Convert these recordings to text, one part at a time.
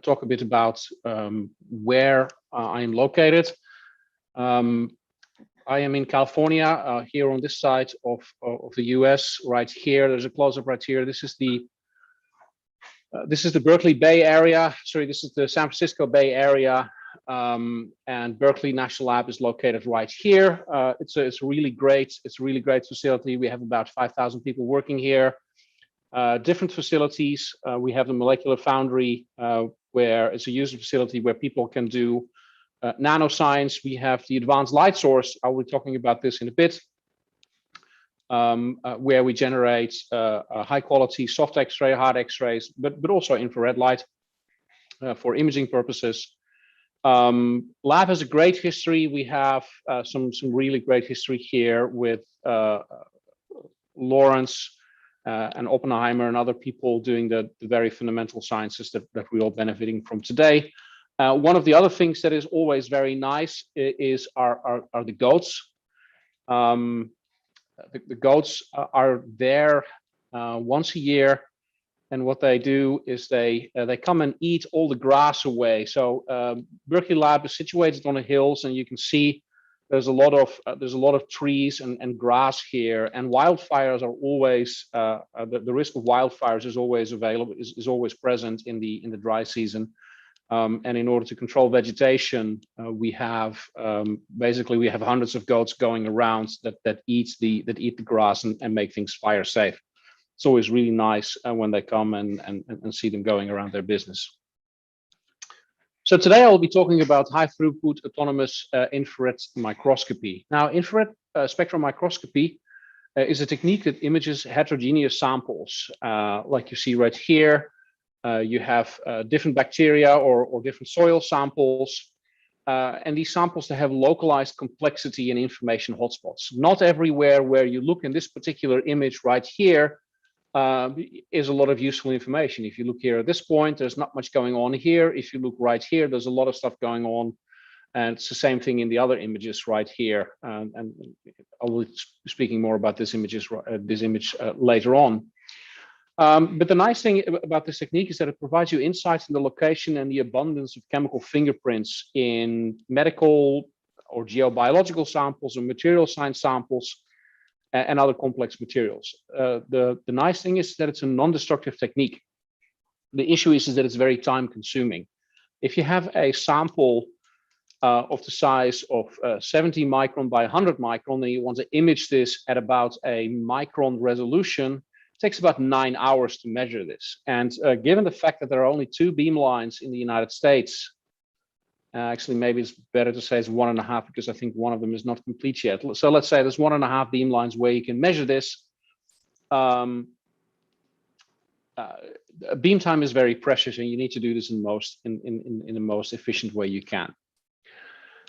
talk a bit about where I am located. I am in California, here on this side of the US, right here. There's a close-up right here. This is the Berkeley Bay Area. Sorry, this is the San Francisco Bay Area, and Berkeley National Lab is located right here. It's a really great facility. We have about 5,000 people working here. Different facilities. We have the molecular foundry, where it's a user facility where people can do nanoscience. We have the advanced light source. I will be talking about this in a bit, where we generate high quality soft X-ray, hard X-rays, but also infrared light for imaging purposes. Lab has a great history. We have some really great history here with Lawrence and Oppenheimer and other people doing the very fundamental sciences that we're all benefiting from today. One of the other things that is always very nice are the goats. The goats are there once a year, and what they do is they come and eat all the grass away. So Berkeley Lab is situated on the hills, and you can see there's a lot of trees and grass here, and wildfires are always the risk of wildfires is always available, is always present in the dry season. And in order to control vegetation, we have basically we have hundreds of goats going around that eat the grass and make things fire safe. It's always really nice when they come and see them going around their business. So today I will be talking about high throughput autonomous infrared microscopy. Now, infrared spectral microscopy is a technique that images heterogeneous samples, like you see right here. You have different bacteria or different soil samples, and these samples, they have localized complexity and information hotspots. Not everywhere where you look in this particular image right here is a lot of useful information. If you look here at this point, there's not much going on here. If you look right here, there's a lot of stuff going on, and it's the same thing in the other images right here. And I will be speaking more about this image later on. But the nice thing about this technique is that it provides you insights in the location and the abundance of chemical fingerprints in medical or geobiological samples or material science samples and other complex materials. The nice thing is that it's a non-destructive technique. The issue is that it's very time consuming. If you have a sample of the size of 70 micron by 100 micron, and you want to image this at about a micron resolution, it takes about 9 hours to measure this. And given the fact that there are only 2 beamlines in the United States, actually maybe it's better to say it's 1.5, because I think one of them is not complete yet. So let's say there's 1.5 beamlines where you can measure this. Beam time is very precious, and you need to do this in the most efficient way you can.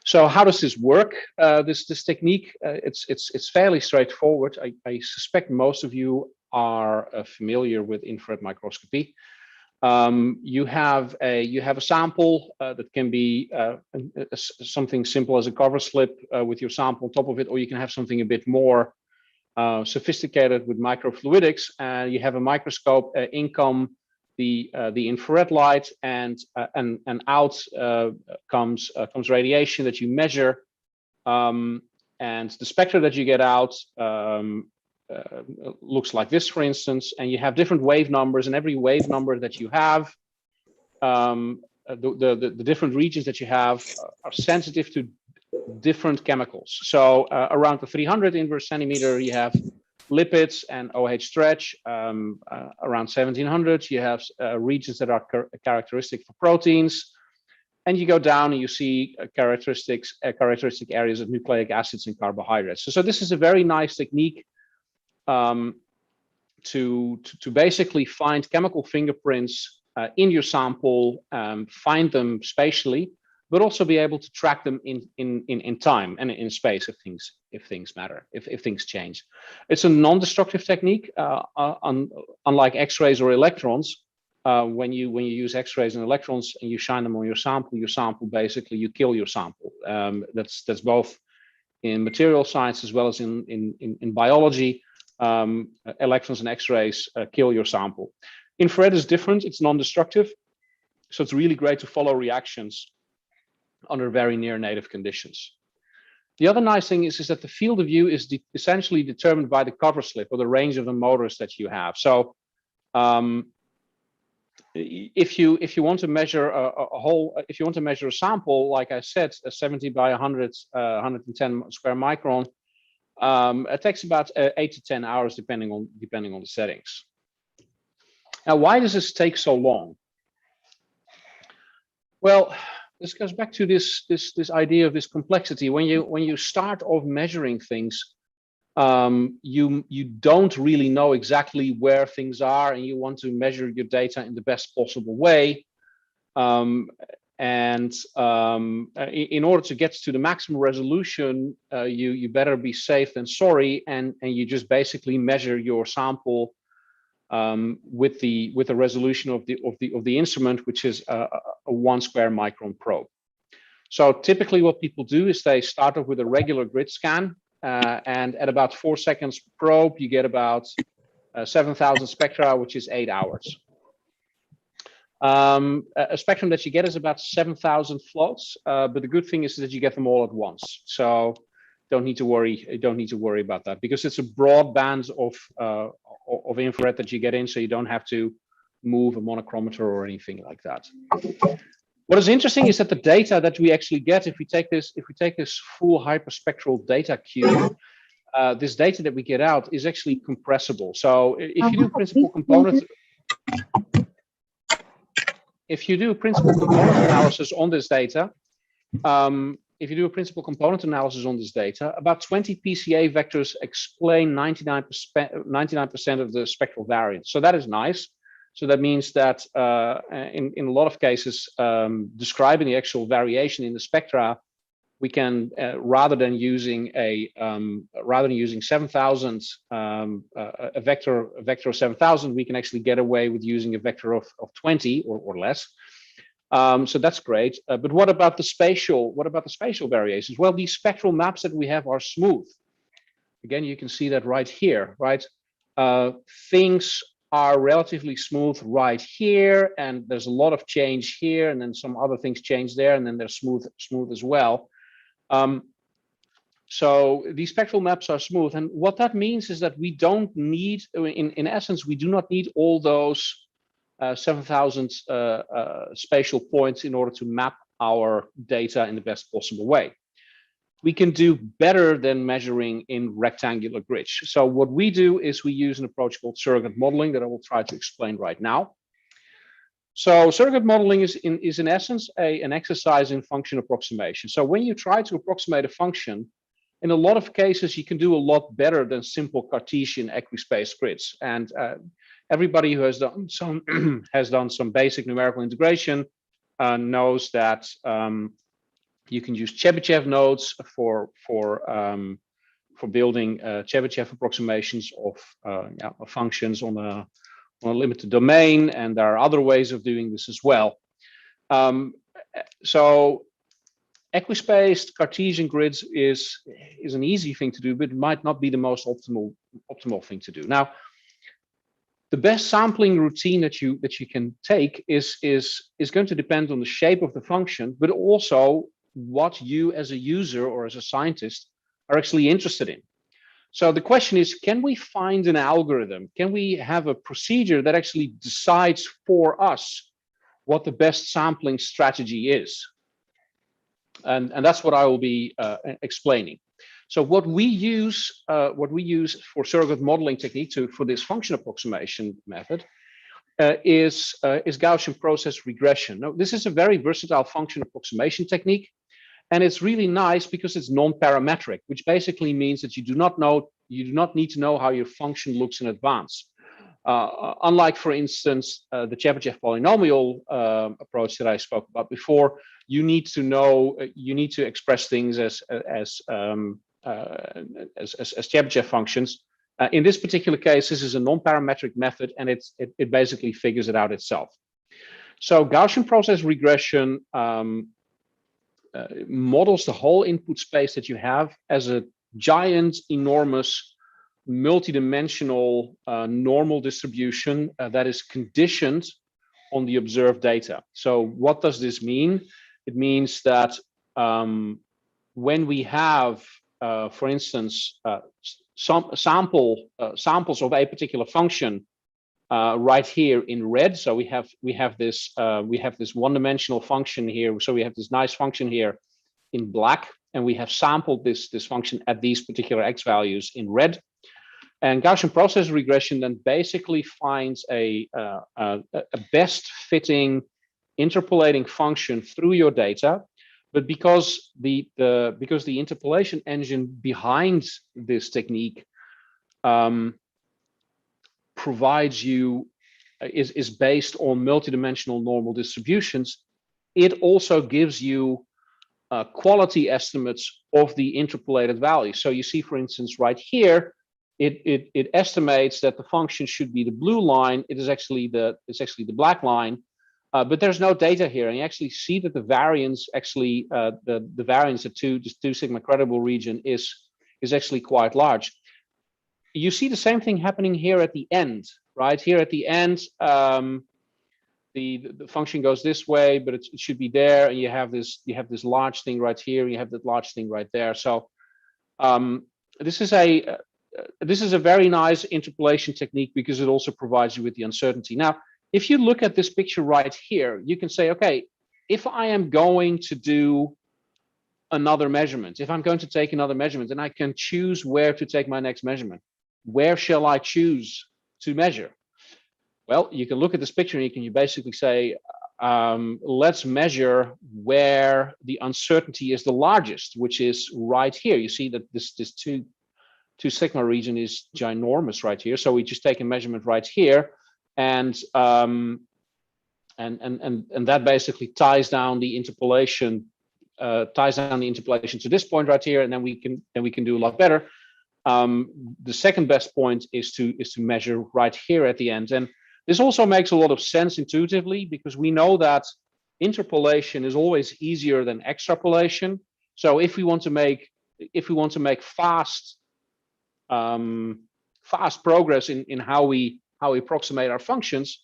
So how does this work? This technique, it's fairly straightforward. I suspect most of you are familiar with infrared microscopy. You have a sample that can be something simple as a cover slip with your sample on top of it, or you can have something a bit more sophisticated with microfluidics. And you have a microscope. In come the infrared light, and out comes radiation that you measure, and the spectra that you get out looks like this, for instance, and you have different wave numbers, and every wave number that you have, the different regions that you have are sensitive to different chemicals. So around the 300 inverse centimeter, you have lipids and OH stretch. Around 1700, you have regions that are characteristic for proteins. And you go down and you see characteristic areas of nucleic acids and carbohydrates. So this is a very nice technique to basically find chemical fingerprints in your sample, find them spatially, but also be able to track them in time and in space if things matter, if things change. It's a non-destructive technique, unlike X-rays or electrons. When you use X-rays and electrons and you shine them on your sample basically you kill your sample. That's both in material science as well as in biology. Electrons and X-rays kill your sample. Infrared is different. It's non-destructive. So it's really great to follow reactions under very near native conditions. The other nice thing is that the field of view is essentially determined by the cover slip or the range of the motors that you have. So if you want to measure if you want to measure a sample, like I said, a 70 by 100, 110 square micron, it takes about 8 to 10 hours depending on the settings. Now, why does this take so long? Well, this goes back to this idea of this complexity. When you start off measuring things, you don't really know exactly where things are, and you want to measure your data in the best possible way. In order to get to the maximum resolution, you better be safe than sorry, and you just basically measure your sample with the resolution of the instrument, which is a 1 square micron probe. So typically what people do is they start off with a regular grid scan, and at about 4 seconds per probe, you get about 7,000 spectra, which is 8 hours. A spectrum that you get is about 7,000 floats, but the good thing is that you get them all at once. So don't need to worry about that, because it's a broad band of infrared that you get in, so you don't have to move a monochromator or anything like that. What is interesting is that the data that we actually get, if we take this full hyperspectral data cube, this data that we get out is actually compressible. So if you do principal component analysis on this data, about 20 PCA vectors explain 99% of the spectral variance. So that is nice. So that means that in a lot of cases, describing the actual variation in the spectra, we can rather than using 7,000 a vector of 7,000, we can actually get away with using a vector of 20 or less. So that's great. But what about the spatial variations? Well, these spectral maps that we have are smooth. Again, you can see that right here, right? Things are relatively smooth right here, and there's a lot of change here, and then some other things change there, and then they're smooth as well. So these spectral maps are smooth, and what that means is that we don't need, in essence, we do not need all those 7,000 spatial points in order to map our data in the best possible way. We can do better than measuring in rectangular grids. So what we do is we use an approach called surrogate modeling that I will try to explain right now. So surrogate modeling is in essence an exercise in function approximation. So when you try to approximate a function, in a lot of cases, you can do a lot better than simple Cartesian equispaced grids. And everybody who has done some basic numerical integration knows that you can use Chebyshev nodes for building Chebyshev approximations of functions on a limited domain, and there are other ways of doing this as well. So equispaced Cartesian grids is an easy thing to do, but it might not be the most optimal thing to do. Now, the best sampling routine that you can take is going to depend on the shape of the function, but also what you as a user or as a scientist are actually interested in. So the question is, can we find an algorithm? Can we have a procedure that actually decides for us what the best sampling strategy is? And that's what I will be explaining. So what we use for surrogate modeling technique for this function approximation method is Gaussian process regression. Now, this is a very versatile function approximation technique, and it's really nice because it's non-parametric, which basically means that you do not need to know how your function looks in advance. Unlike, for instance, the Chebyshev polynomial approach that I spoke about before, you need to express things as Chebyshev functions. In this particular case, this is a non-parametric method, and it basically figures it out itself. So Gaussian process regression models the whole input space that you have as a giant, enormous, multidimensional normal distribution that is conditioned on the observed data. So what does this mean? It means that when we have, for instance, some samples of a particular function right here in red. So we have this one-dimensional function here. So we have this nice function here in black, and we have sampled this function at these particular x values in red. And Gaussian process regression then basically finds a best fitting interpolating function through your data. But because the interpolation engine behind this technique provides you is based on multidimensional normal distributions, it also gives you quality estimates of the interpolated value. So you see, for instance, right here, it estimates that the function should be the blue line. It's actually the black line, but there's no data here, and you actually see that the variance actually the variance at the 2 sigma credible region is actually quite large. You see the same thing happening here at the end, right? Here at the end, the function goes this way, but it should be there, and you have this large thing right here, you have that large thing right there. So this is a very nice interpolation technique because it also provides you with the uncertainty. Now, if you look at this picture right here, you can say, okay, if I am going to do another measurement, if I'm going to take another measurement, and I can choose where to take my next measurement, where shall I choose to measure? Well, you can look at this picture and you basically say, let's measure where the uncertainty is the largest, which is right here. You see that this 2 sigma region is ginormous right here. So we just take a measurement right here, and that basically ties down the interpolation to this point right here, and then we can do a lot better. The second best point is to measure right here at the end, and this also makes a lot of sense intuitively because we know that interpolation is always easier than extrapolation. So if we want to make fast progress in how we approximate our functions,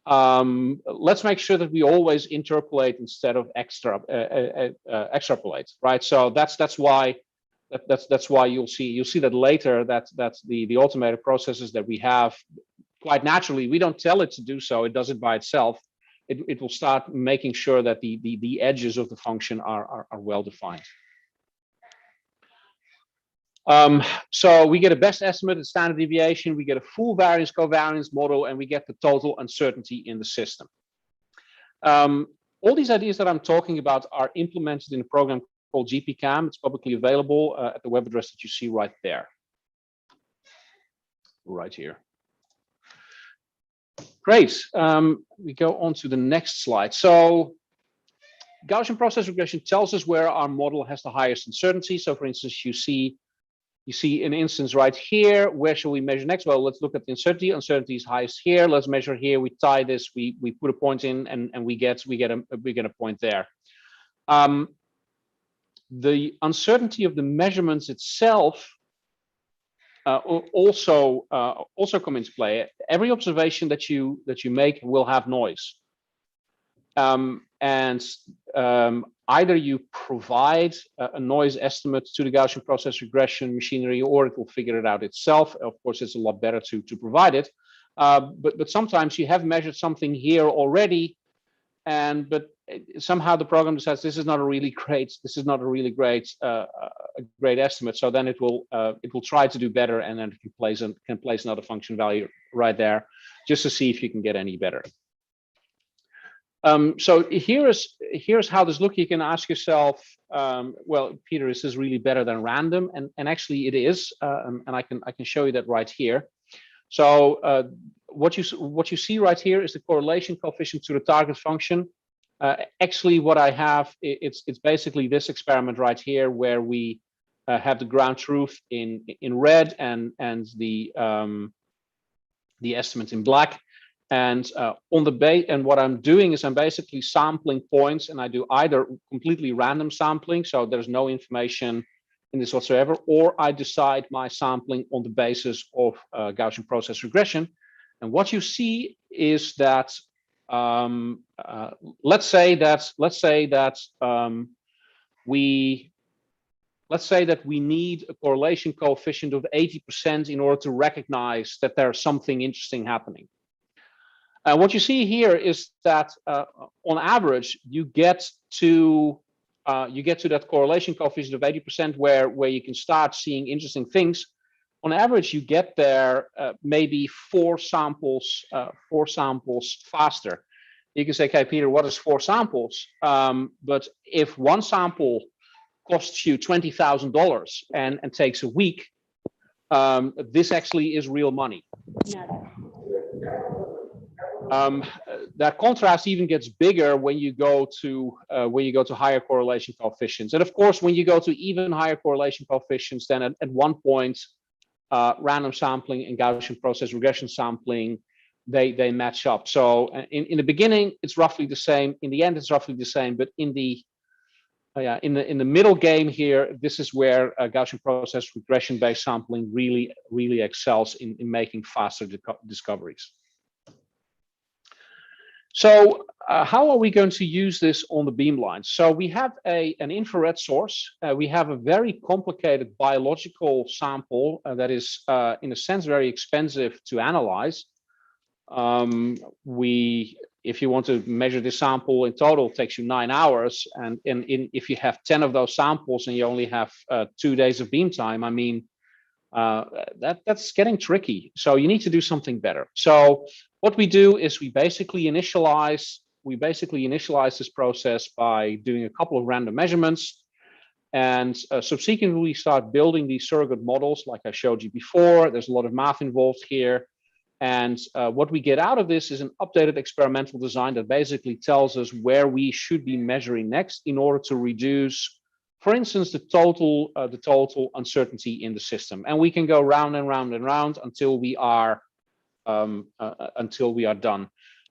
let's make sure that we always interpolate instead of extrapolate, right? So that's why you'll see that later that the automated processes that we have, quite naturally, we don't tell it to do so, it does it by itself. It will start making sure that the edges of the function are well defined. So we get a best estimate, a standard deviation, we get a full variance covariance model, and we get the total uncertainty in the system. All these ideas that I'm talking about are implemented in a program called GPCam. It's publicly available at the web address that you see right there. Right here. Great. We go on to the next slide. So Gaussian process regression tells us where our model has the highest uncertainty. So for instance, you see an instance right here. Where shall we measure next? Well, let's look at the uncertainty. Uncertainty is highest here. Let's measure here. We tie this. We put a point in, and we get a point there. The uncertainty of the measurements itself also come into play. Every observation that you make will have noise, and either you provide a noise estimate to the Gaussian process regression machinery, or it will figure it out itself. Of course, it's a lot better to provide it, but sometimes you have measured something here already, but somehow the program decides this is not a really great great estimate. So then it will try to do better, and then it can place another function value right there just to see if you can get any better. So here's how this looks. You can ask yourself, well, Peter, is this really better than random? And actually it is, and I can show you that right here. So what you see right here is the correlation coefficient to the target function. Actually, what I have, it's basically this experiment right here, where we have the ground truth in red and the estimate in black. And on the base, and what I'm doing is I'm basically sampling points, and I do either completely random sampling, so there's no information in this whatsoever, or I decide my sampling on the basis of Gaussian process regression. And what you see is that let's say that we need a correlation coefficient of 80% in order to recognize that there's something interesting happening. What you see here is that on average, you get to that correlation coefficient of 80% where you can start seeing interesting things. On average, you get there maybe four samples faster. You can say, okay, Peter, what is 4 samples? But if one sample costs you $20,000 and takes a week, this actually is real money. That contrast even gets bigger when you go to higher correlation coefficients. And of course, when you go to even higher correlation coefficients, then at one point, random sampling and Gaussian process regression sampling, they match up. So in the beginning, it's roughly the same. In the end, it's roughly the same. But in the middle game here, this is where Gaussian process regression-based sampling really excels in making faster discoveries. So how are we going to use this on the beamlines? So we have an infrared source. We have a very complicated biological sample that is, in a sense, very expensive to analyze. If you want to measure this sample in total, it takes you 9 hours. And if you have 10 of those samples and you only have 2 days of beam time, I mean, that's getting tricky. So you need to do something better. So what we do is we basically initialize this process by doing a couple of random measurements, and subsequently we start building these surrogate models like I showed you before. There's a lot of math involved here. And what we get out of this is an updated experimental design that basically tells us where we should be measuring next in order to reduce, for instance, the total uncertainty in the system. And we can go round and round and round until we are done.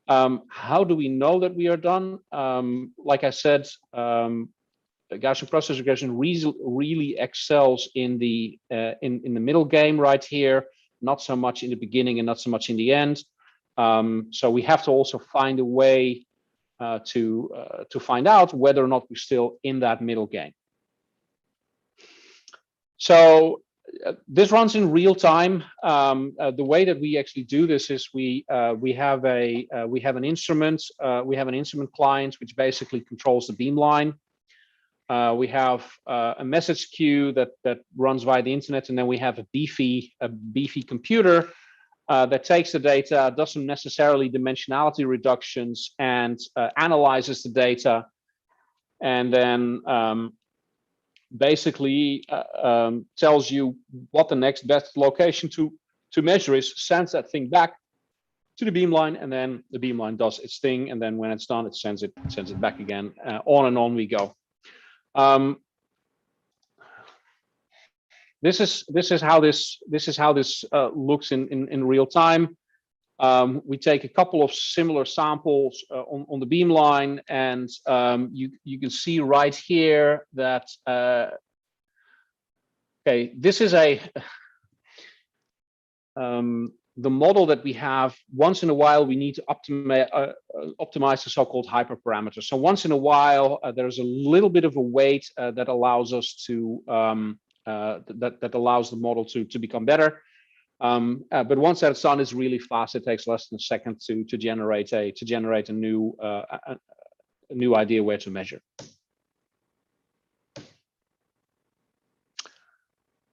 How do we know that we are done? Like I said, Gaussian process regression really excels in the middle game right here. Not so much in the beginning and not so much in the end. So we have to also find a way to find out whether or not we're still in that middle game. So this runs in real time. The way that we actually do this is we have an instrument client which basically controls the beamline. We have a message queue that runs via the internet, and then we have a beefy computer that takes the data, does some necessarily dimensionality reductions, and analyzes the data, and then basically tells you what the next best location to measure is, sends that thing back to the beamline, and then the beamline does its thing, and then when it's done, it sends it back again. On and on we go. This is how this looks in real time. We take a couple of similar samples on the beamline, and you can see right here that okay, this is the model that we have. Once in a while, we need to optimize the so-called hyperparameters. So once in a while, there's a little bit of a weight that allows us to that allows the model to become better. But once that's done, it's really fast. It takes less than a second to generate a new idea where to measure.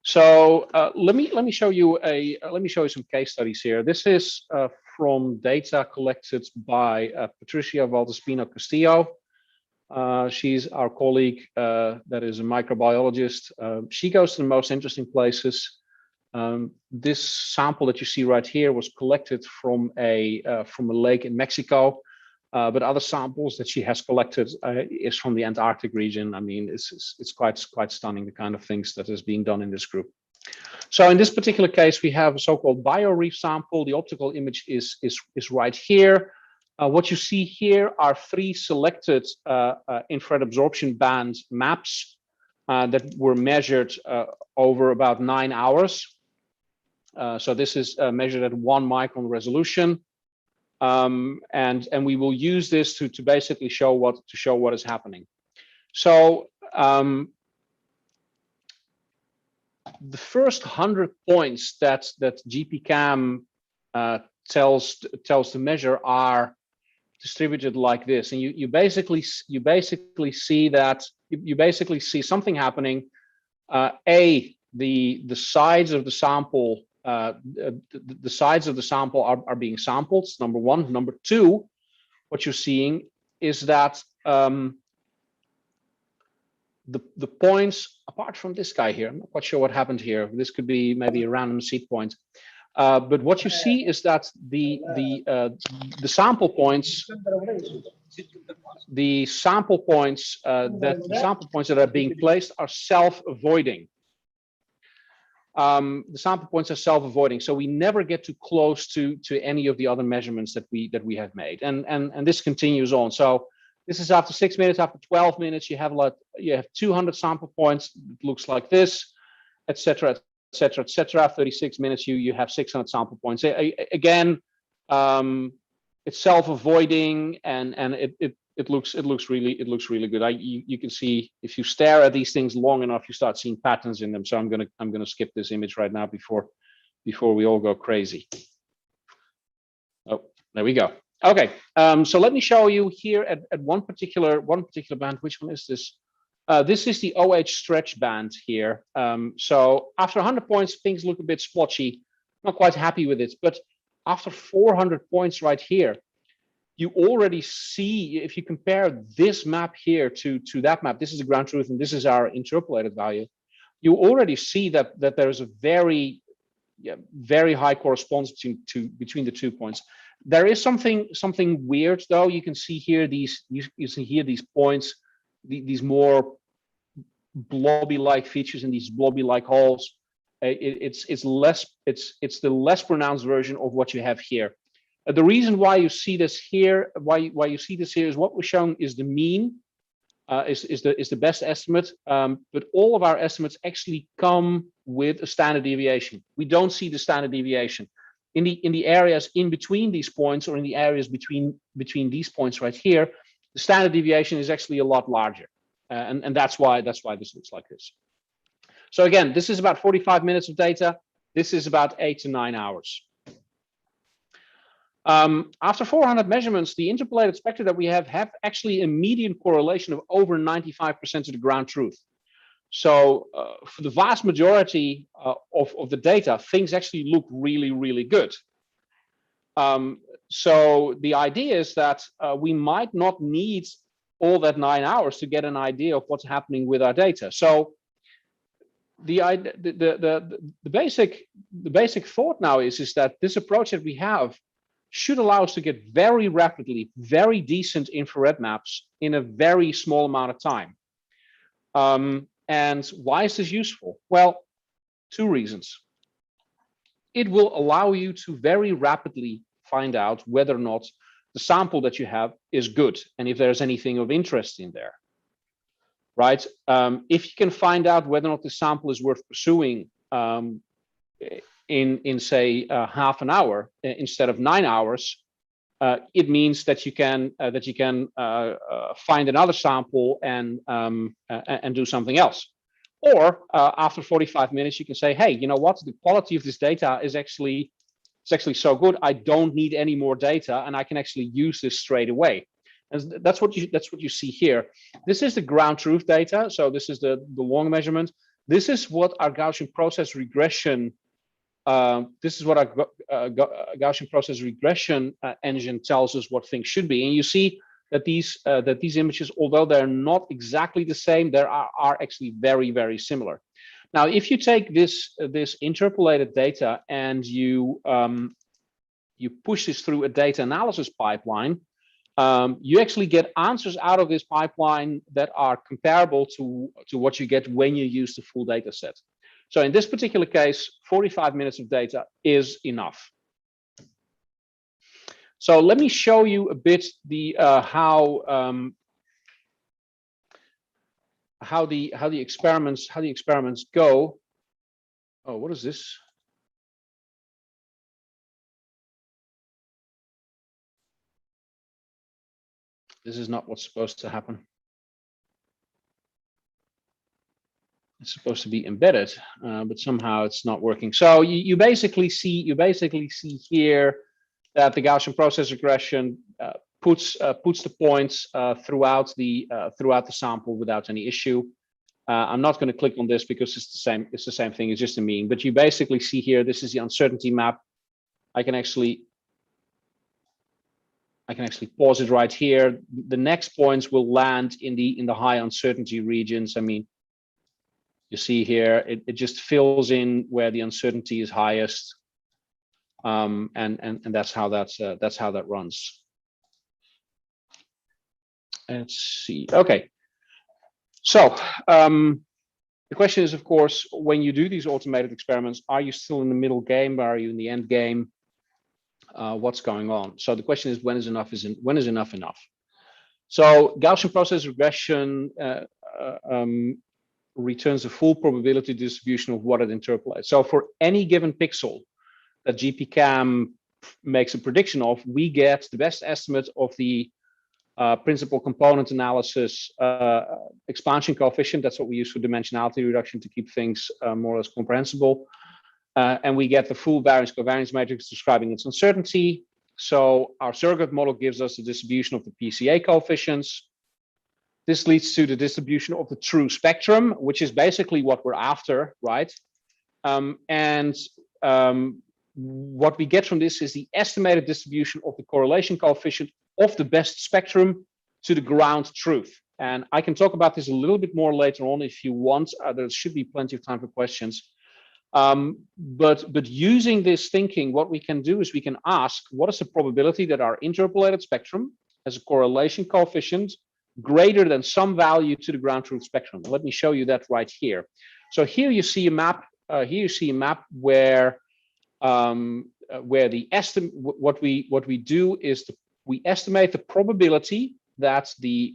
So let me show you some case studies here. This is from data collected by Patricia Valdespino Castillo. She's our colleague that is a microbiologist. She goes to the most interesting places. This sample that you see right here was collected from a lake in Mexico. But other samples that she has collected is from the Antarctic region. I mean, it's quite stunning, the kind of things that is being done in this group. So in this particular case, we have a so-called Bioreef sample. The optical image is right here. What you see here are 3 selected infrared absorption band maps that were measured over about 9 hours. So this is measured at 1 micron resolution. and we will use this to basically show what is happening. So the first 100 points that GPCam tells to measure are distributed like this, and you basically see that you basically see something happening. The sides of the sample the sides of the sample are being sampled. Number one. Number two, what you're seeing is that the points, apart from this guy here, I'm not quite sure what happened here. This could be maybe a random seed point. But what you see is that the sample points, that are being placed are self-avoiding. The sample points are self-avoiding, so we never get too close to any of the other measurements that we have made, and this continues on. So this is after 6 minutes, after 12 minutes, you have 200 sample points. It looks like this, etc. etc. etc. 36 minutes, you have 600 sample points. Again, it's self-avoiding, and it looks really good. You can see, if you stare at these things long enough, you start seeing patterns in them. So I'm gonna skip this image right now before we all go crazy. Oh, there we go. Okay, so let me show you here at one particular band. Which one is this? This is the OH stretch band here. So after 100 points, things look a bit splotchy. Not quite happy with it, but after 400 points right here, you already see, if you compare this map here to that map, this is the ground truth and this is our interpolated value, you already see that there's a very high correspondence between the 2 points. There is something weird though. You can see here these points, these more blobby-like features in these blobby-like holes. It's the less pronounced version of what you have here. The reason why you see this here, is what we're showing is the mean, is the best estimate. But all of our estimates actually come with a standard deviation. We don't see the standard deviation in the areas in between these points, or in the areas between these points right here. The standard deviation is actually a lot larger, and that's why this looks like this. So again, this is about 45 minutes of data. This is about 8 to 9 hours. After 400 measurements, the interpolated spectra that we have actually a median correlation of over 95% to the ground truth. So for the vast majority of the data, things actually look really, really good. So the idea is that we might not need all that 9 hours to get an idea of what's happening with our data. So the basic thought now is that this approach that we have should allow us to get very rapidly very decent infrared maps in a very small amount of time. And why is this useful? Well, 2 reasons. It will allow you to very rapidly find out whether or not the sample that you have is good, and if there's anything of interest in there, right? If you can find out whether or not the sample is worth pursuing in say half an hour instead of 9 hours, it means that you can find another sample and do something else. Or after 45 minutes, you can say, hey, you know what? The quality of this data is actually so good. I don't need any more data, and I can actually use this straight away. And that's what you see here. This is the ground truth data. So this is the long measurement. This is what our Gaussian process regression. Gaussian process regression engine tells us what things should be. And you see that these images, although they're not exactly the same, they are actually very, very similar. Now, if you take this interpolated data and you push this through a data analysis pipeline, you actually get answers out of this pipeline that are comparable to what you get when you use the full data set. So in this particular case, 45 minutes of data is enough. So let me show you a bit how the experiments go. Oh, what is this? This is not what's supposed to happen. It's supposed to be embedded, but somehow it's not working. So you basically see here that the Gaussian process regression puts the points throughout the sample without any issue. I'm not going to click on this because it's the same. It's the same thing. It's just a mean. But you basically see here. This is the uncertainty map. I can actually pause it right here. The next points will land in the high uncertainty regions. I mean, you see here, it just fills in where the uncertainty is highest, and that's how that runs. Let's see. Okay, so the question is, of course, when you do these automated experiments, are you still in the middle game? Are you in the end game? What's going on? So the question is, when is enough enough? So Gaussian process regression returns the full probability distribution of what it interpolates. So for any given pixel that GPCam makes a prediction of, we get the best estimate of the principal component analysis expansion coefficient. That's what we use for dimensionality reduction to keep things more or less comprehensible. And we get the full variance covariance matrix describing its uncertainty. So our surrogate model gives us the distribution of the PCA coefficients. This leads to the distribution of the true spectrum, which is basically what we're after, right? What we get from this is the estimated distribution of the correlation coefficient of the best spectrum to the ground truth. And I can talk about this a little bit more later on if you want. There should be plenty of time for questions. But using this thinking, what we can do is we can ask, what is the probability that our interpolated spectrum has a correlation coefficient greater than some value to the ground truth spectrum? Let me show you that right here. So here you see a map. Where the estimate, what we do is we estimate the probability that the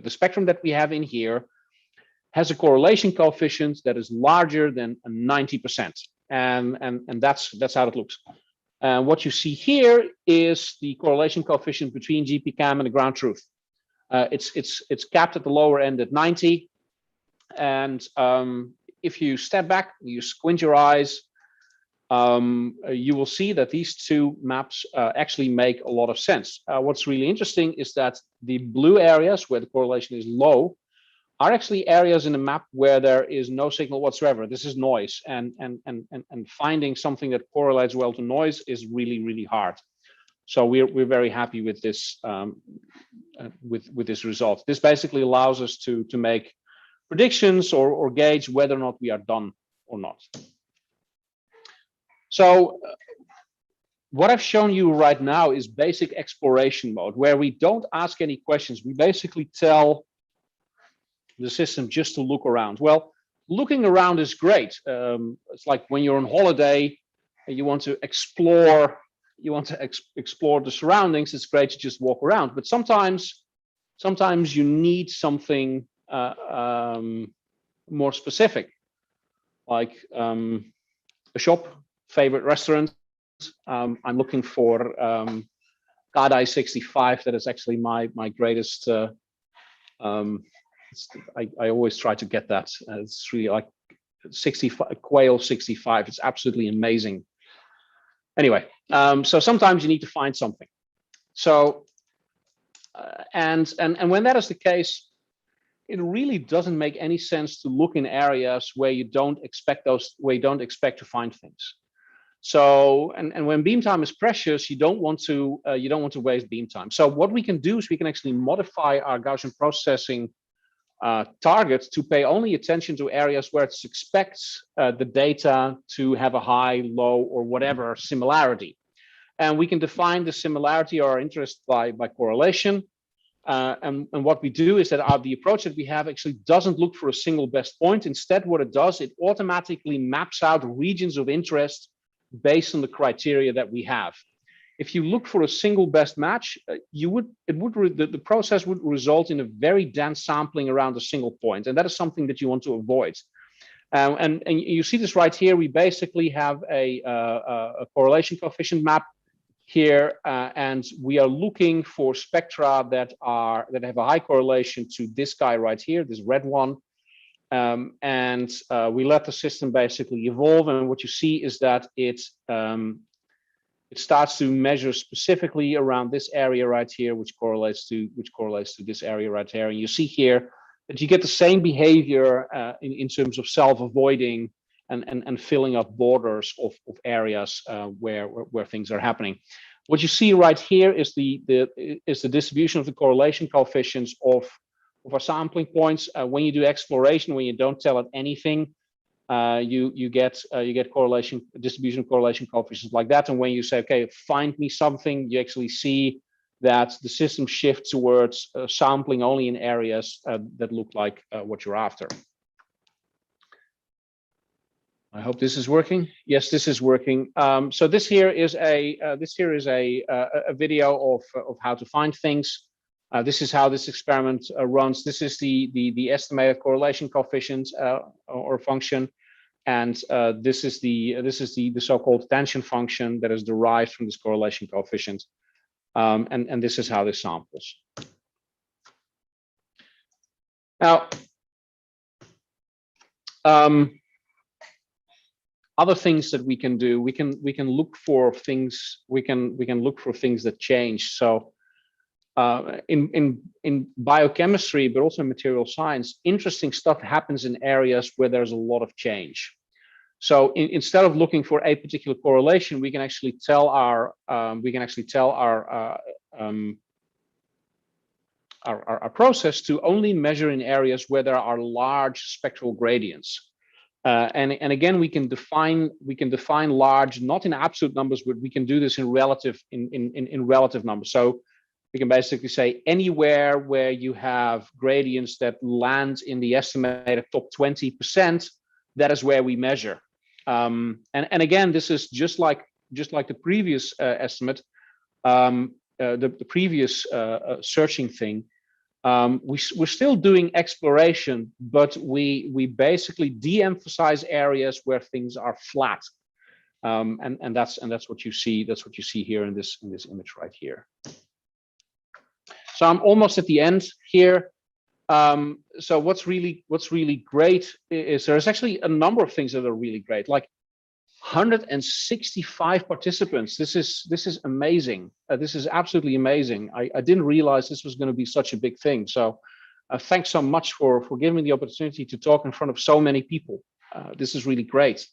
spectrum that we have in here has a correlation coefficient that is larger than 90%, and that's how it looks. And what you see here is the correlation coefficient between GPCam and the ground truth. It's capped at the lower end at 90, and if you step back, you squint your eyes, you will see that these two maps actually make a lot of sense. What's really interesting is that the blue areas where the correlation is low are actually areas in the map where there is no signal whatsoever. This is noise, and finding something that correlates well to noise is really, really hard. So we're very happy with this with this result. This basically allows us to make predictions or gauge whether or not we are done or not. So what I've shown you right now is basic exploration mode, where we don't ask any questions. We basically tell the system just to look around. Well, looking around is great. It's like when you're on holiday and you want to explore the surroundings. It's great to just walk around, but sometimes you need something more specific, like a shop, favorite restaurant. I'm looking for Kadai 65. That is actually my greatest. I always try to get that. It's really like 65 quail 65. It's absolutely amazing. Anyway, so sometimes you need to find something. So and when that is the case, it really doesn't make any sense to look in areas where you don't expect to find things. So and when beam time is precious, you don't want to waste beam time. So what we can do is we can actually modify our Gaussian processing targets to pay only attention to areas where it expects the data to have a high, low, or whatever similarity. And we can define the similarity or our interest by correlation. And what we do is that the approach that we have actually doesn't look for a single best point. Instead, what it does, it automatically maps out regions of interest based on the criteria that we have. If you look for a single best match, the process would result in a very dense sampling around a single point, and that is something that you want to avoid. And you see this right here. We basically have a correlation coefficient map here, and we are looking for spectra that have a high correlation to this guy right here, this red one. And we let the system basically evolve, and what you see is that it starts to measure specifically around this area right here, which correlates to this area right here. And you see here that you get the same behavior in terms of self-avoiding and filling up borders of areas where things are happening. What you see right here is the distribution of the correlation coefficients of our sampling points. When you do exploration, when you don't tell it anything, you get distribution correlation coefficients like that. And when you say, okay, find me something, you actually see that the system shifts towards sampling only in areas that look like what you're after. I hope this is working. Yes, this is working. So this here is a video of how to find things. This is how this experiment runs. This is the estimated correlation coefficient or function, and this is the so-called attention function that is derived from this correlation coefficient. And this is how this samples. Now, other things that we can do, we can look for things. We can look for things that change. So in biochemistry, but also in material science, interesting stuff happens in areas where there's a lot of change. So instead of looking for a particular correlation, we can actually tell our process to only measure in areas where there are large spectral gradients. And again, we can define large, not in absolute numbers, but we can do this in relative numbers. So we can basically say anywhere where you have gradients that land in the estimated top 20%, that is where we measure. And again, this is just like the previous estimate, the previous searching thing. We're still doing exploration, but we basically de-emphasize areas where things are flat, and that's what you see. That's what you see here in this image right here. So I'm almost at the end here. So what's really great is there's actually a number of things that are really great, like 165 participants. This is amazing. This is absolutely amazing. I didn't realize this was going to be such a big thing. So thanks so much for giving me the opportunity to talk in front of so many people. This is really great.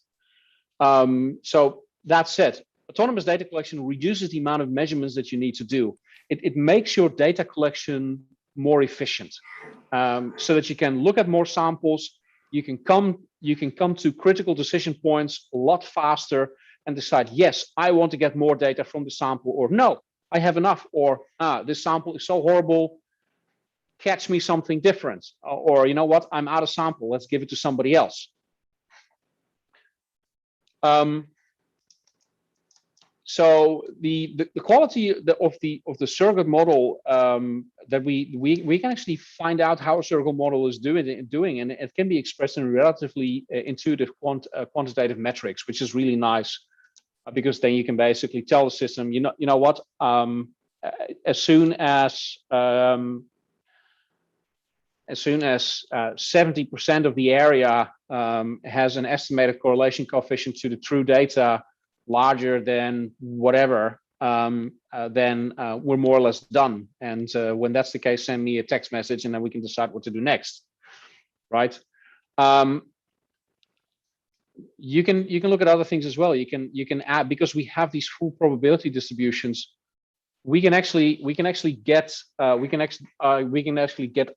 So that said, autonomous data collection reduces the amount of measurements that you need to do. It makes your data collection more efficient, so that you can look at more samples. You can come to critical decision points a lot faster and decide, yes, I want to get more data from the sample, or no, I have enough, or this sample is so horrible, catch me something different, or you know what, I'm out of sample, let's give it to somebody else. So the quality of the surrogate model, that we can actually find out how a surrogate model is doing, and it can be expressed in relatively intuitive quantitative metrics, which is really nice, because then you can basically tell the system, you know what, as soon as 70% of the area has an estimated correlation coefficient to the true data larger than whatever, then we're more or less done. And when that's the case, send me a text message, and then we can decide what to do next, right? You can look at other things as well. You can add, because we have these full probability distributions, we can actually get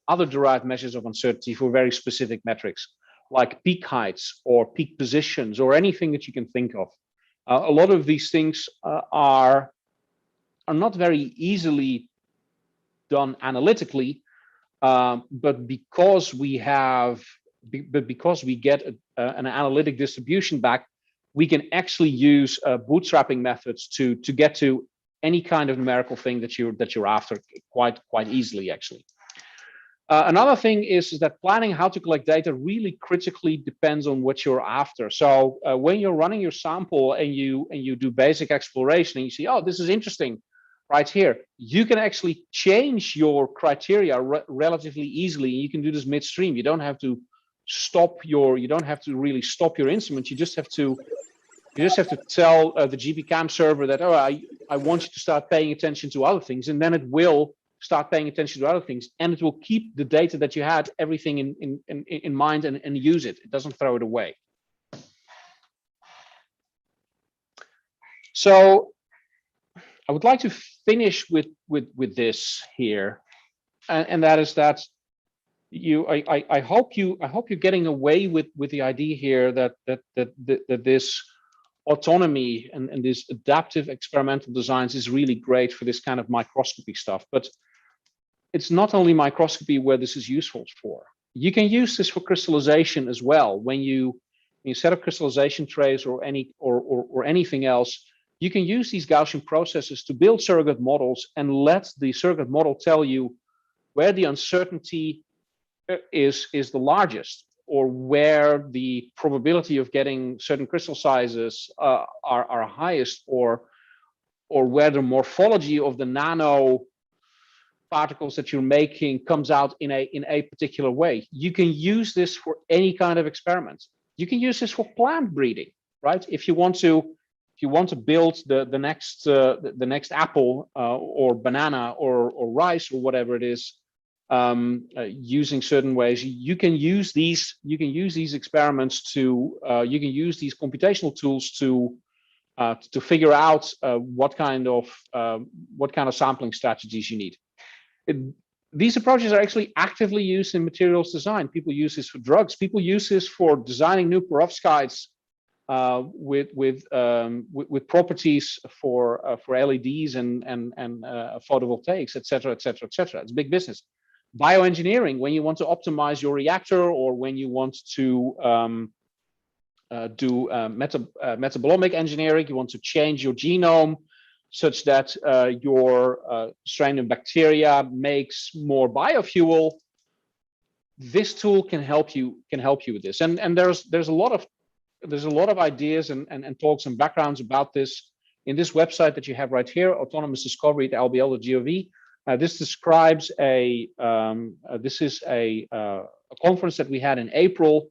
other derived measures of uncertainty for very specific metrics, like peak heights or peak positions or anything that you can think of. A lot of these things are not very easily done analytically, but because we get an analytic distribution back, we can actually use bootstrapping methods to get to any kind of numerical thing that you're after quite easily, actually. Another thing is that planning how to collect data really critically depends on what you're after. So when you're running your sample and you do basic exploration and you see, oh, this is interesting right here, you can actually change your criteria relatively easily. You can do this midstream. You don't have to really stop your instrument. You just have to tell the GPCam server that, oh, I want you to start paying attention to other things, and then it will start paying attention to other things, and it will keep the data that you had, everything in mind, and use it. It doesn't throw it away. So I would like to finish with this here, and that is that I hope you're getting away with the idea here that this autonomy and this adaptive experimental designs is really great for this kind of microscopy stuff. But it's not only microscopy where this is useful for. You can use this for crystallization as well. When you set up crystallization trays or anything else, you can use these Gaussian processes to build surrogate models and let the surrogate model tell you where the uncertainty is the largest, or where the probability of getting certain crystal sizes are highest, or where the morphology of the nano particles that you're making comes out in a particular way. You can use this for any kind of experiment. You can use this for plant breeding, right? If you want to build the next apple or banana or rice or whatever it is, using certain ways, you can use these experiments to you can use these computational tools to figure out what kind of sampling strategies you need. These approaches are actually actively used in materials design. People use this for drugs. People use this for designing new perovskites with properties for LEDs and photovoltaics, etc., etc., etc. It's big business. Bioengineering, when you want to optimize your reactor, or when you want to do metabolomic engineering, you want to change your genome such that your strain of bacteria makes more biofuel. This tool can help you with this, and there's a lot of ideas and talks and backgrounds about this in this website that you have right here, Autonomous Discovery at lbl.gov. This describes a conference that we had in April.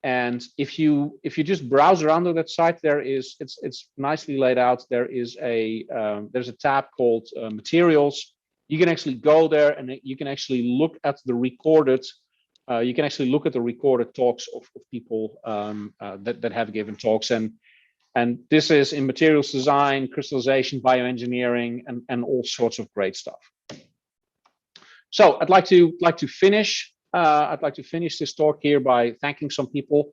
And if you just browse around on that site, it's nicely laid out. There's a tab called Materials. You can actually go there and you can actually look at the recorded talks of people that have given talks, and this is in materials design, crystallization, bioengineering, and all sorts of great stuff. So I'd like to finish. I'd like to finish this talk here by thanking some people.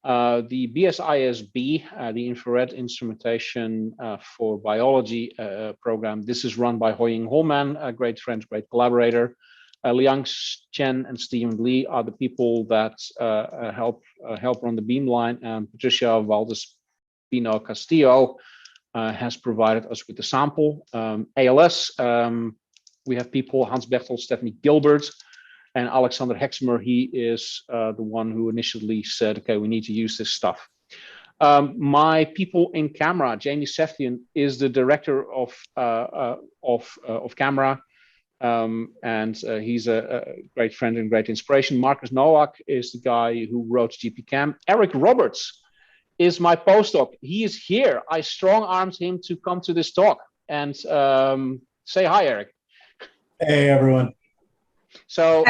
The BSISB, the Infrared Instrumentation for Biology program. This is run by Hoying Holman, a great friend, great collaborator. Liang Chen and Stephen Lee are the people that help run the beamline, and Patricia Valdespino Castillo has provided us with the sample. ALS, we have people, Hans Bechtel, Stephanie Gilbert, and Alexander Hexmer. He is the one who initially said, okay, we need to use this stuff. My people in camera, Jamie Seftian is the director of camera, and he's a great friend and great inspiration. Marcus Nowak is the guy who wrote GPCam. Eric Roberts is my postdoc. He is here. I strong-armed him to come to this talk. And say hi, Eric. Hey, everyone. So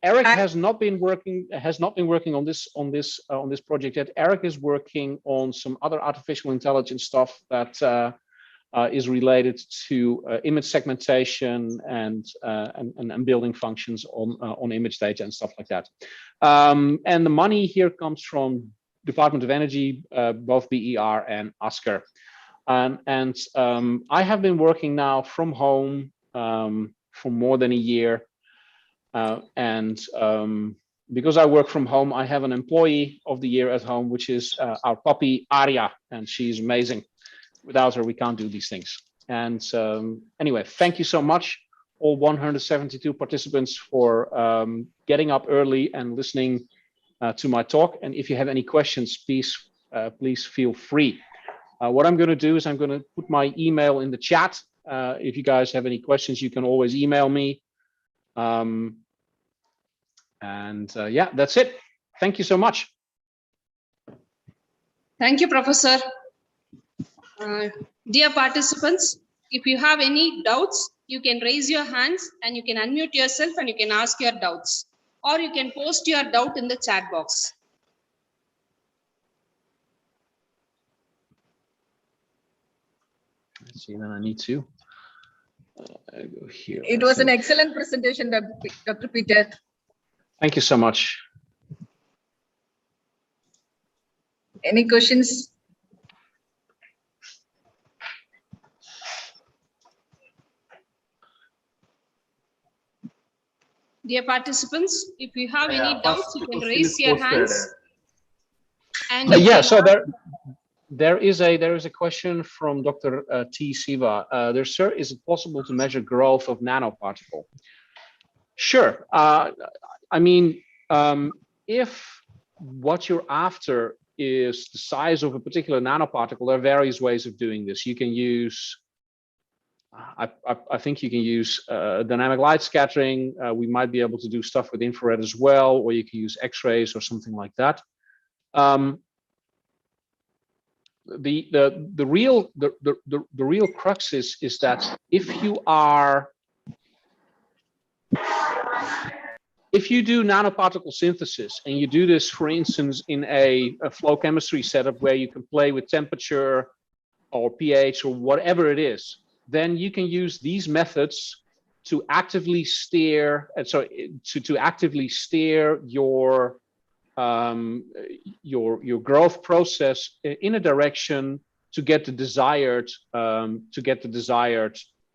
Eric has not been working on this project yet. Eric is working on some other artificial intelligence stuff that is related to image segmentation and building functions on image data and stuff like that. And the money here comes from Department of Energy, both BER and ASCR. And I have been working now from home for more than a year. Because I work from home, I have an employee of the year at home, which is our puppy, Aria, and she's amazing. Without her, we can't do these things. And anyway, thank you so much all 172 participants for getting up early and listening to my talk. And if you have any questions, please feel free. What I'm going to do is I'm going to put my email in the chat. If you guys have any questions, you can always email me. Yeah, that's it. Thank you so much. Thank you, Professor. Dear participants, if you have any doubts, you can raise your hands and you can unmute yourself and you can ask your doubts, or you can post your doubt in the chat box. Let's see, then I need to go here. It was an excellent presentation, Dr. Peter. Thank you so much. Any questions? Dear participants, if you have any doubts, you can raise your hands. And Yeah, so there is a question from Dr. T. Siva. Sir, is it possible to measure growth of nanoparticle? Sure. I mean, if what you're after is the size of a particular nanoparticle, there are various ways of doing this. You can use, I think you can use dynamic light scattering. We might be able to do stuff with infrared as well, or you can use X-rays or something like that. The real crux is that if you do nanoparticle synthesis and you do this, for instance, in a flow chemistry setup where you can play with temperature or pH or whatever it is, then you can use these methods to actively steer, to actively steer your growth process in a direction to get the desired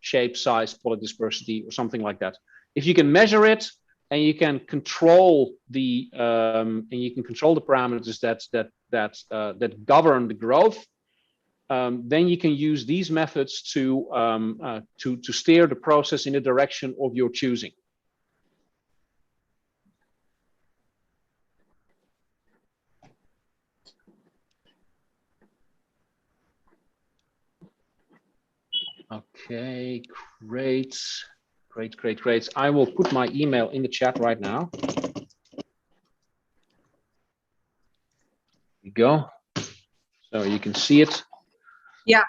shape, size, polydispersity, or something like that. If you can measure it and you can control the parameters that govern the growth, then you can use these methods to steer the process in the direction of your choosing. Okay, great. I will put my email in the chat right now. There you go. So you can see it. Yeah.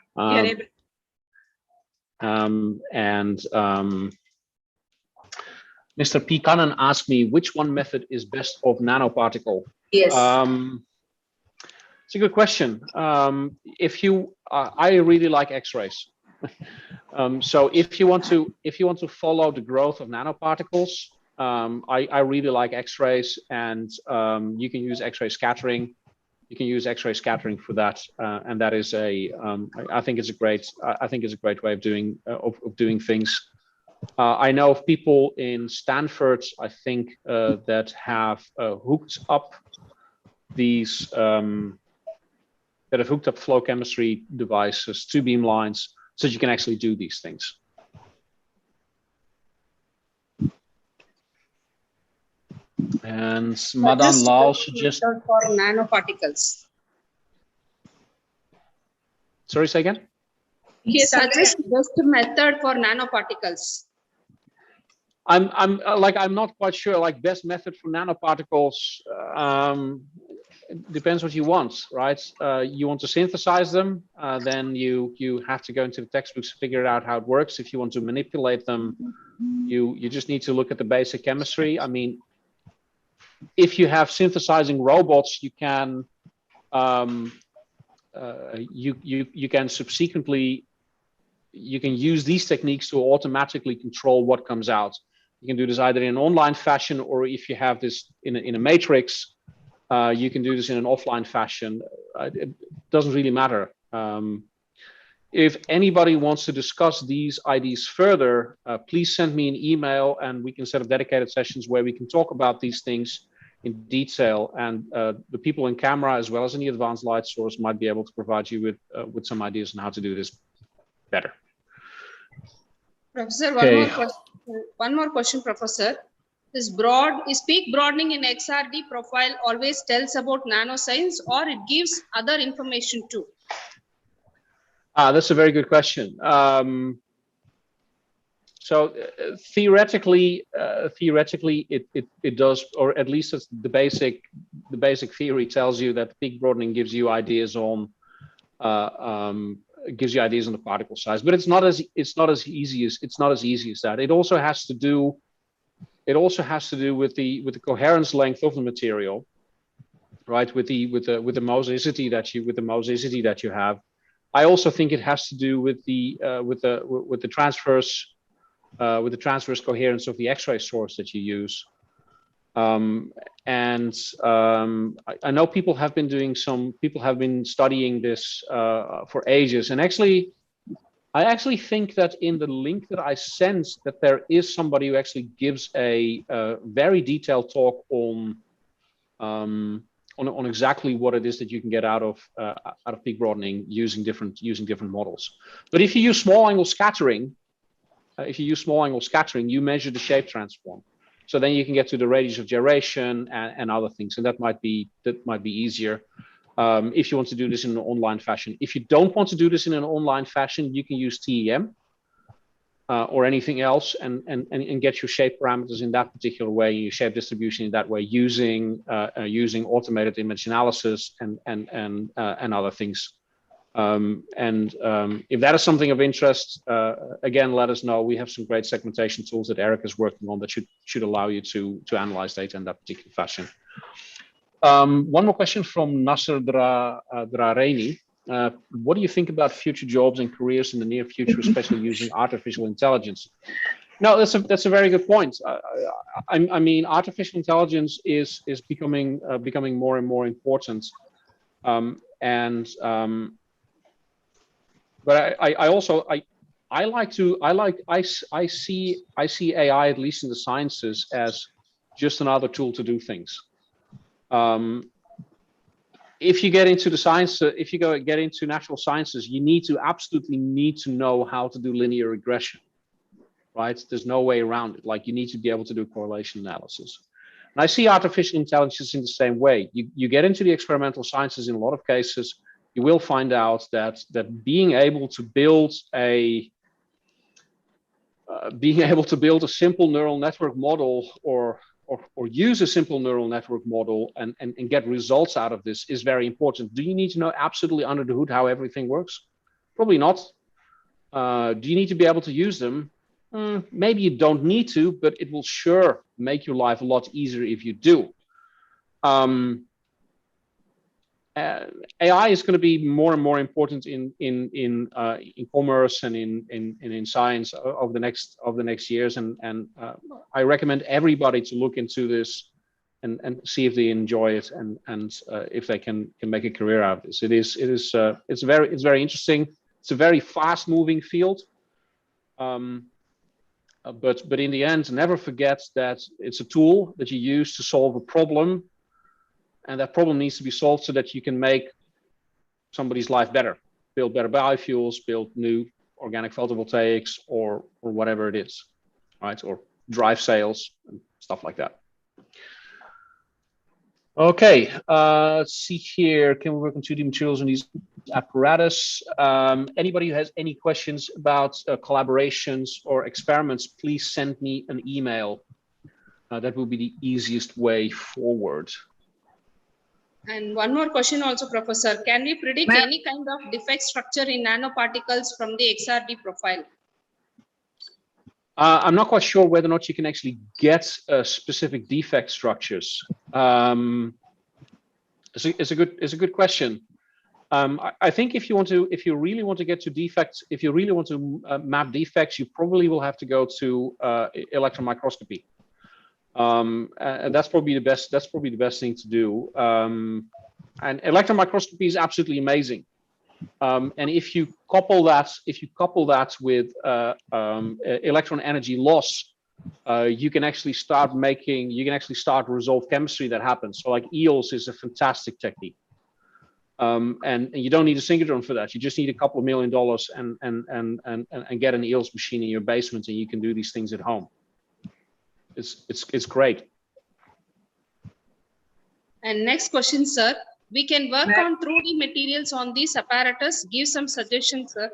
Mr. P. Cannon asked me which one method is best of nanoparticle. Yes. It's a good question. I really like X-rays. So if you want to follow the growth of nanoparticles, I really like X-rays, and you can use X-ray scattering. You can use X-ray scattering for that, and that is I think it's a great way of doing things. I know of people in Stanford, I think, that have hooked up these flow chemistry devices to beamlines, so you can actually do these things. And Madan Lal suggests for nanoparticles. Sorry, say again. He suggests best method for nanoparticles. I'm not quite sure. Like, best method for nanoparticles depends what you want, right? You want to synthesize them, then you have to go into the textbooks to figure out how it works. If you want to manipulate them, you just need to look at the basic chemistry. I mean, if you have synthesizing robots, you can you can use these techniques to automatically control what comes out. You can do this either in an online fashion, or if you have this in a matrix, you can do this in an offline fashion. It doesn't really matter. If anybody wants to discuss these ideas further, please send me an email and we can set up dedicated sessions where we can talk about these things in detail. And the people in camera, as well as any advanced light source, might be able to provide you with some ideas on how to do this better. Professor, Okay. one more question, Professor. Is peak broadening in XRD profile always tells about nanoscience, or it gives other information too? That's a very good question. So theoretically, it does, or at least it's the basic theory tells you that peak broadening gives you ideas on the particle size, but it's not as easy as that. It also has to do with the coherence length of the material, right? With the mosaicity that you have. I also think it has to do with the transverse coherence of the X-ray source that you use. I know people have been studying this for ages, and I actually think that in the link that I sent, that there is somebody who actually gives a very detailed talk on exactly what it is that you can get out of peak broadening using different models. But if you use small angle scattering, you measure the shape transform. So then you can get to the radius of gyration and other things, and that might be easier if you want to do this in an online fashion. If you don't want to do this in an online fashion, you can use TEM or anything else, and get your shape parameters in that particular way, your shape distribution in that way, using automated image analysis and other things. If that is something of interest, again, let us know. We have some great segmentation tools that Eric is working on that should allow you to analyze data in that particular fashion. One more question from Nasser Drareini. What do you think about future jobs and careers in the near future, especially using artificial intelligence? No, that's a very good point. I mean, artificial intelligence is becoming more and more important, but I see AI, at least in the sciences, as just another tool to do things. If you get into the science, if you get into natural sciences, you absolutely need to know how to do linear regression, right? There's no way around it. Like, you need to be able to do correlation analysis. And I see artificial intelligence in the same way. You get into the experimental sciences, in a lot of cases, you will find out that being able to build a simple neural network model, or use a simple neural network model and get results out of this is very important. Do you need to know absolutely under the hood how everything works? Probably not. Do you need to be able to use them? Maybe you don't need to, but it will sure make your life a lot easier if you do. AI is going to be more and more important in commerce and in science over the next years, and I recommend everybody to look into this and see if they enjoy it, and if they can make a career out of this. It's very interesting. It's a very fast moving field, but in the end, never forget that it's a tool that you use to solve a problem. And that problem needs to be solved so that you can make somebody's life better, build better biofuels, build new organic photovoltaics, or whatever it is, right? Or drive sales and stuff like that. Okay, let's see here. Can we work on 2D materials in these apparatus? Anybody who has any questions about collaborations or experiments, please send me an email. That will be the easiest way forward. And one more question also, Professor. Can we predict any kind of defect structure in nanoparticles from the XRD profile? I'm not quite sure whether or not you can actually get specific defect structures. It's a good question. I think if you really want to get to defects, if you really want to map defects, you probably will have to go to electron microscopy. And that's probably the best thing to do. And electron microscopy is absolutely amazing. And if you couple that with electron energy loss, you can actually start resolve chemistry that happens. So like EOS is a fantastic technique. And you don't need a synchrotron for that. You just need a couple of $1 million and get an EELS machine in your basement, and you can do these things at home. It's great. And next question, sir. We can work on 3D materials on these apparatus. Give some suggestions, sir.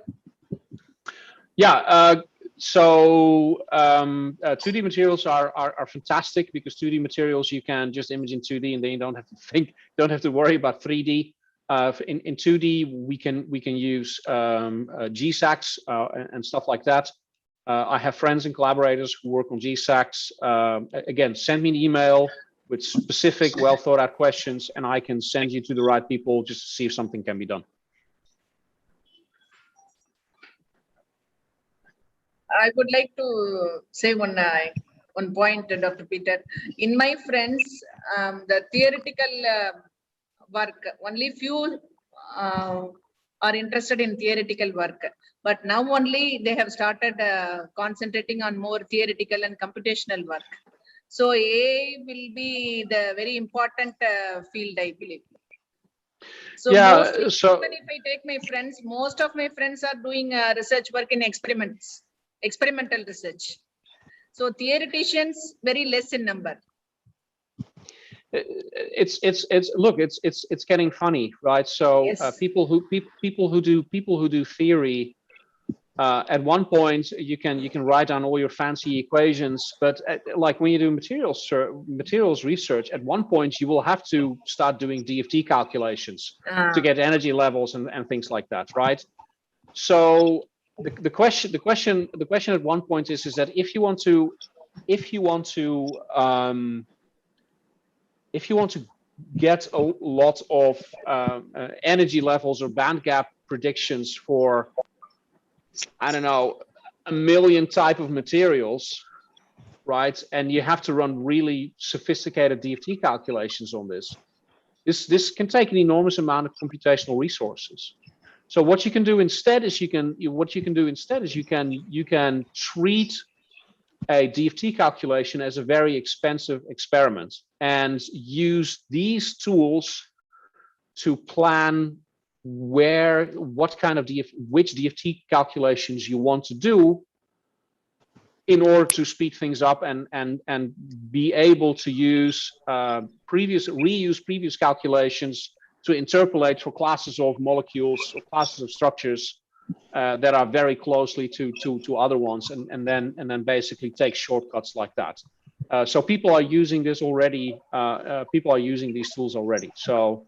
Yeah. So 2D materials are fantastic, because 2D materials you can just image in 2D, and then you don't have to think, don't have to worry about 3D. In 2D we can use GSACs and stuff like that. I have friends and collaborators who work on GSACs. Again, send me an email with specific, well thought out questions, and I can send you to the right people just to see if something can be done. I would like to say one point, Dr. Peter. In my friends, the theoretical work, only few are interested in theoretical work. But now only they have started concentrating on more theoretical and computational work. So AI will be the very important field, I believe. So yeah, mostly, so even if I take my friends, most of my friends are doing research work in experimental research. So theoreticians very less in number. it's getting funny, right? So Yes. people who do theory, at one point you can write down all your fancy equations, but like when you do materials research, at one point you will have to start doing DFT calculations to get energy levels and things like that, right? So the question at one point is that if you want to get a lot of energy levels or band gap predictions for, I don't know, 1 million type of materials, right? And you have to run really sophisticated DFT calculations on this. This can take an enormous amount of computational resources. So what you can do instead is you can treat a DFT calculation as a very expensive experiment and use these tools to plan which DFT calculations you want to do in order to speed things up and be able to use reuse previous calculations to interpolate for classes of molecules or classes of structures that are very closely to other ones, and then basically take shortcuts like that. So people are using this already. People are using these tools already. So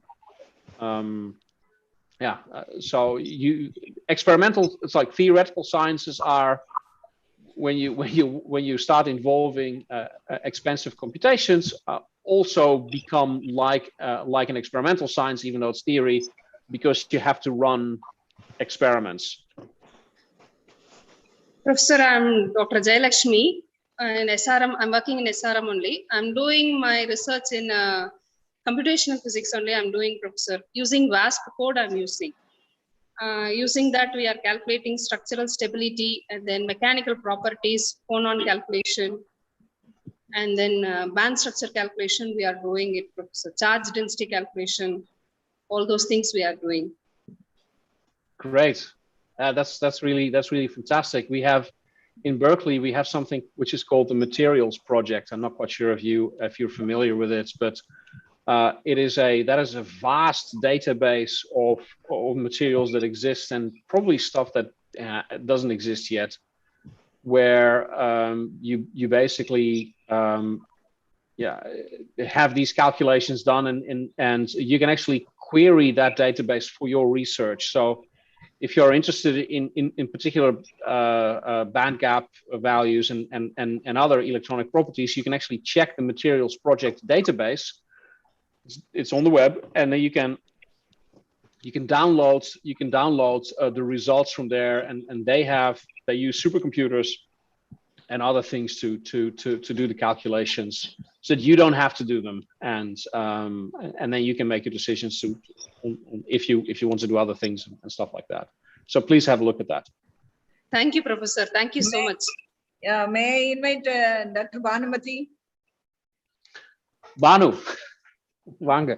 yeah. So it's like theoretical sciences are when you start involving expensive computations, also become like an experimental science, even though it's theory, because you have to run experiments. Professor, I'm Dr. Jayalakshmi in SRM. I'm working in SRM only. I'm doing my research in computational physics only. I'm doing, Professor, using VASP code. I'm using. Using that, we are calculating structural stability and then mechanical properties, phonon calculation, and then band structure calculation. We are doing it, Professor. Charge density calculation, all those things we are doing. Great. That's really fantastic. We have in Berkeley, we have something which is called the Materials Project. I'm not quite sure if you're familiar with it, but that is a vast database of materials that exist, and probably stuff that doesn't exist yet, where you basically have these calculations done, and you can actually query that database for your research. So if you're interested in particular band gap values and other electronic properties, you can actually check the Materials Project database. It's on the web, and then you can download the results from there, and they use supercomputers and other things to do the calculations, so that you don't have to do them, and then you can make your decisions if you want to do other things and stuff like that. So please have a look at that. Thank you, Professor. Thank you so much. Yeah, may I invite Dr. Bhanumati? Banu, Wanga.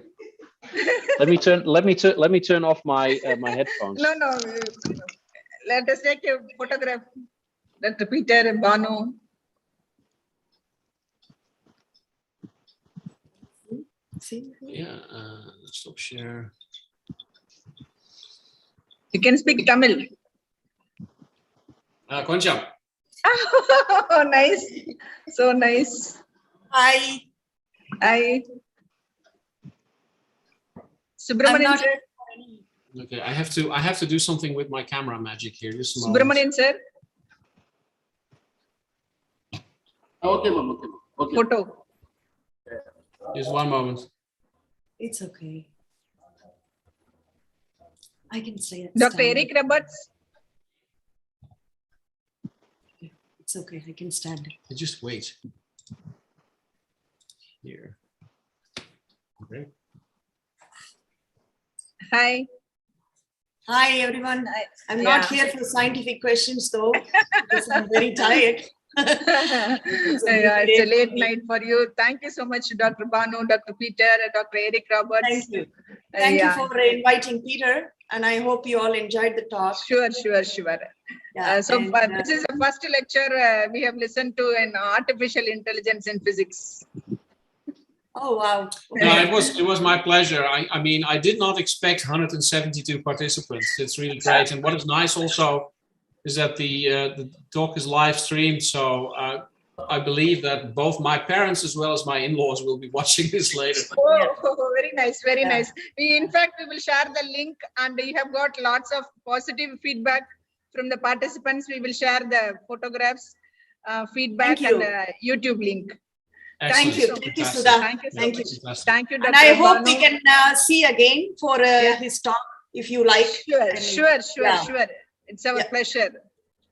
Let me turn off my my headphones. No, no. Let us take a photograph. Dr. Peter, Banu. Yeah, stop share. You can speak Tamil. Koncham. Oh, nice. So nice. Hi. I. I'm Subramanian not. sir. Okay, I have to do something with my camera magic here. Just a moment. Subramanian sir. Okay, ma'am. Okay, ma'am. Okay. Photo. Just one moment. It's okay. I can say it. Dr. stand Eric it. Roberts. It's okay. I can stand it. Just wait. Here. Okay. Hi. Hi, everyone. I'm not Yeah. here for scientific questions, though, because I'm very tired. Yeah, it's a late night for you. Thank you so much, Dr. Banu, Dr. Peter, Dr. Eric Roberts. Thank you. Thank you Yeah. for inviting Peter, and I hope you all enjoyed the talk. Sure, sure, sure. Yeah, So and, this is the first lecture we have listened to in artificial intelligence in physics. oh, wow. No, it was my pleasure. I mean, I did not expect 172 participants. It's really great. And what is nice also is that the talk is live streamed. So I believe that both my parents as well as my in-laws will be watching this later. Oh, very nice, very Yeah. nice. In fact, we will share the link, and you have got lots of positive feedback from the participants. We will share the photographs, feedback, Thank you. and YouTube link. Excellent. you. Thank Thank you, Fantastic. Sudha. Thank you so Thank you. much. Fantastic. Thank you, Dr. And I hope we Banu. can see again for Yeah. his talk, if you like. Sure, And- sure, sure, Yeah. sure. It's our Yeah. pleasure.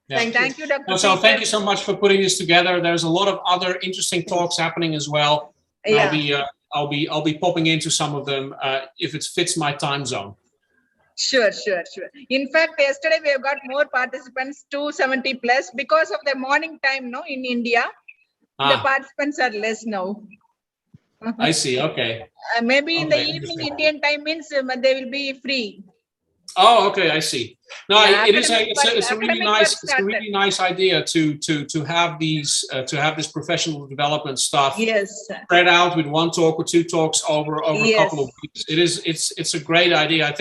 Yeah. Thank you. Thank you, Dr. So thank Peter. you so much for putting this together. There's a lot of other interesting talks happening as well. And Yeah, I'll be popping into some of them if it fits my time zone. sure, sure, sure. In fact, yesterday we have got more participants, 270 plus, because of the morning time, no, in India. The Ah, participants are less now. I see. Okay. Maybe in the Okay, evening interesting. Indian time means they will be free. Oh, okay. I see. No, Yeah, it is academic work- it's a really academic work nice started. idea to have these to have this professional development stuff Yes, spread out with one talk or two talks over a Yes. couple of weeks. It's a great idea. I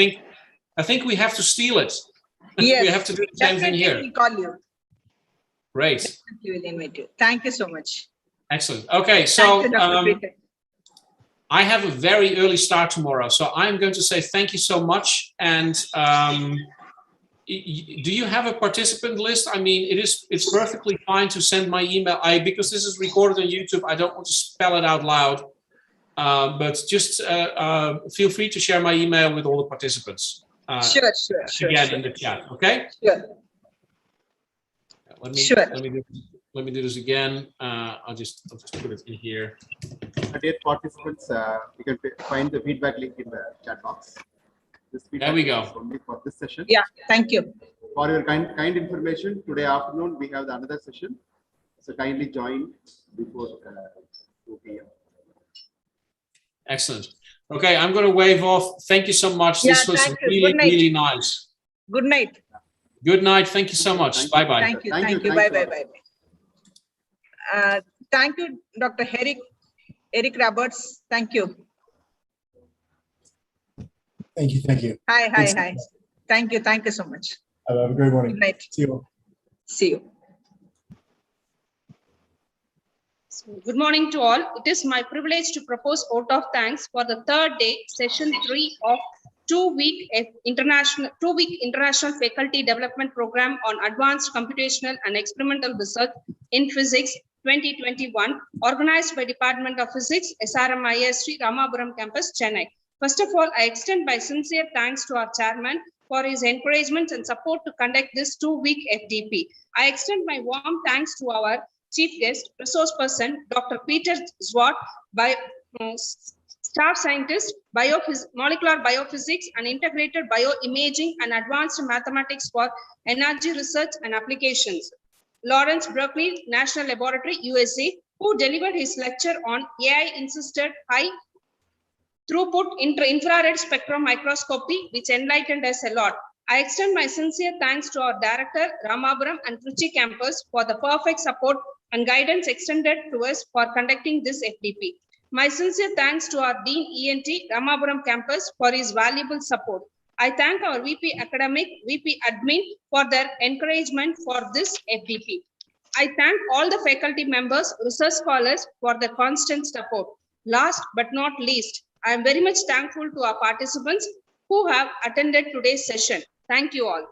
think we have to steal it. yes. We have to do the same thing Definitely here. we'll call you. Great. We will invite you. Thank you so much. Excellent. Okay, Thank so you, Dr. Peter. I have a very early start tomorrow, so I'm going to say thank you so much. And do you have a participant list? I mean, it's perfectly fine to send my email. Because this is recorded on YouTube, I don't want to spell it out loud, but just feel free to share my email with all the participants. Sure, sure, sure, Again sure, in the chat. Okay. sure. Let Sure. me do this again. I'll just put it in here. Dear participants, you can find the feedback link in the chat box. This feedback There we go. is only for this session. Yeah, thank you. For your kind information, today afternoon we have the another session. So kindly join before 2 p.m. Excellent. Okay, I'm going to wave off. Thank you so much. Yeah, This was thank you. really, Good night. really nice. Good night. Good night. Thank you so much. Thank you. Bye-bye. Thank you. Thank Thank you. you. Bye, Thanks bye, a lot. bye. Thank you, Dr. Eric Roberts. Thank you. Thank you. Thank you. Hi, hi, Thanks. hi. Thank you. Thank you so much. Have a great morning. Good night. See you all. See you. So, good morning to all. It is my privilege to propose vote of thanks for the third day, session 3 of two-week international faculty development program on advanced computational and experimental research in physics 2021, organized by Department of Physics, SRM IST, Ramapuram campus, Chennai. First of all, I extend my sincere thanks to our chairman for his encouragement and support to conduct this two-week FDP. I extend my warm thanks to our chief guest, resource person, Dr. Peter Zwart, staff scientist, molecular biophysics and integrated bioimaging and advanced mathematics for energy research and applications. Lawrence Berkeley, National Laboratory, USA, who delivered his lecture on AI-assisted high throughput infrared spectrum microscopy, which enlightened us a lot. I extend my sincere thanks to our director, Ramapuram and Trichy campus for the perfect support and guidance extended to us for conducting this FDP. My sincere thanks to our Dean ENT, Ramapuram campus for his valuable support. I thank our VP Academic, VP Admin for their encouragement for this FDP. I thank all the faculty members, research scholars for their constant support. Last but not least, I am very much thankful to our participants who have attended today's session. Thank you all.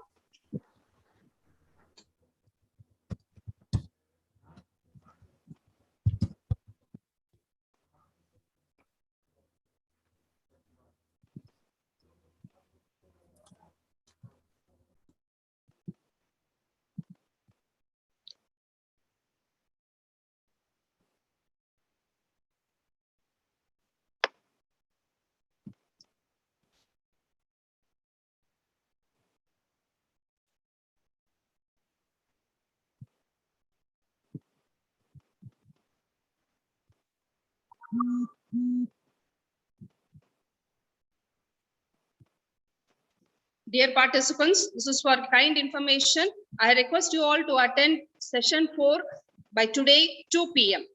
Dear participants, this is for kind information. I request you all to attend session 4 by today, 2 p.m.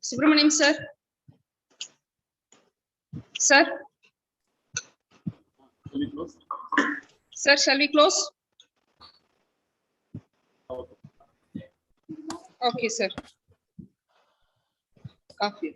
Subramaniam sir. Sir. Shall we close? Sir, shall we close? Okay, sir. Coffee.